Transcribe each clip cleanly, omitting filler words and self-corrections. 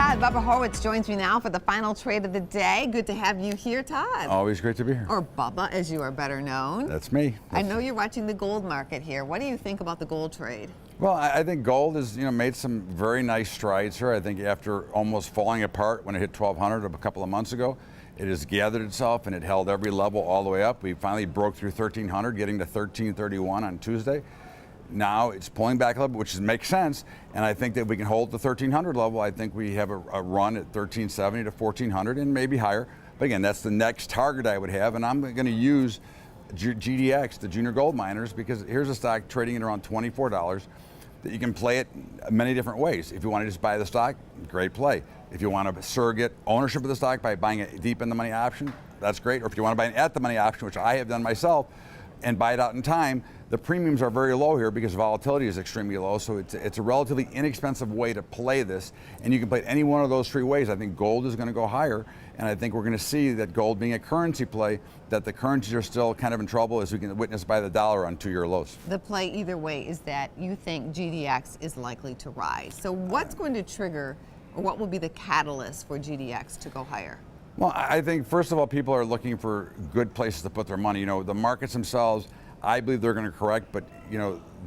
Todd Bubba Horwitz joins me now for the final trade of the day. Good to have you here, Todd. Always great to be here. Or Bubba, as you are better known. That's me. I know you're watching the gold market here. What do you think about the gold trade? Well, I think gold has made some very nice strides here. I think after almost falling apart when it hit 1,200 a couple of months ago, it has gathered itself and it held every level all the way up. We finally broke through 1,300, getting to 1,331 on Tuesday. Now it's pulling back a little bit, which makes sense, and I think that we can hold the 1,300 level. I think we have a run at 1,370 to 1,400 and maybe higher. But again, that's the next target I would have, and I'm going to use GDX, the junior gold miners, because here's a stock trading at around $24 that you can play it many different ways. If you want to just buy the stock, great play. If you want to surrogate ownership of the stock by buying a deep in the money option, that's great. Or if you want to buy an at the money option, which I have done myself, and buy it out in time, the premiums are very low here because volatility is extremely low, so it's a relatively inexpensive way to play this, and you can play it any one of those three ways. I think gold is going to go higher, and I think we're going to see that gold being a currency play, that the currencies are still kind of in trouble, as we can witness by the dollar on 2-year lows. The play either way is that you think GDX is likely to rise. So what's going to trigger, or what will be the catalyst for GDX to go higher? Well, I think first of all, people are looking for good places to put their money. The markets themselves, I believe they're going to correct, but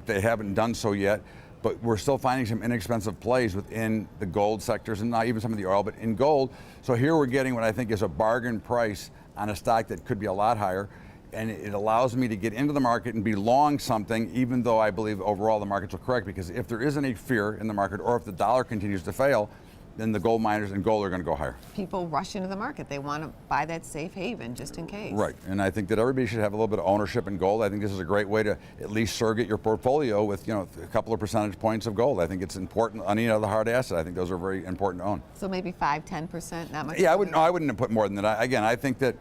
they haven't done so yet. But we're still finding some inexpensive plays within the gold sectors, and not even some of the oil, but in gold. So here we're getting what I think is a bargain price on a stock that could be a lot higher, and it allows me to get into the market and be long something, even though I believe overall the markets will correct. Because if there isn't a fear in the market, or if the dollar continues to fail, then the gold miners and gold are going to go higher. People rush into the market. They want to buy that safe haven just in case. Right, and I think that everybody should have a little bit of ownership in gold. I think this is a great way to at least surrogate your portfolio with a couple of percentage points of gold. I think it's important on any other hard asset. I think those are very important to own. So maybe 5–10%, not much. Yeah, I wouldn't have put more than that. Again, I think that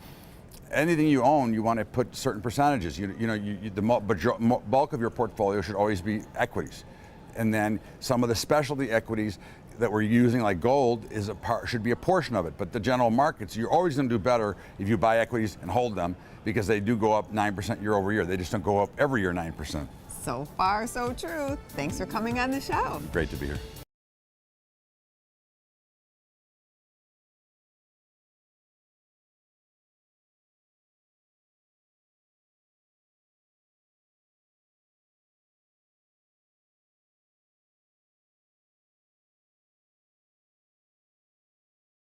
anything you own, you want to put certain percentages. The bulk of your portfolio should always be equities, and then some of the specialty equities that we're using, like gold, should be a portion of it. But the general markets, you're always going to do better if you buy equities and hold them, because they do go up 9% year over year. They just don't go up every year 9%. So far, so true. Thanks for coming on the show. Great to be here.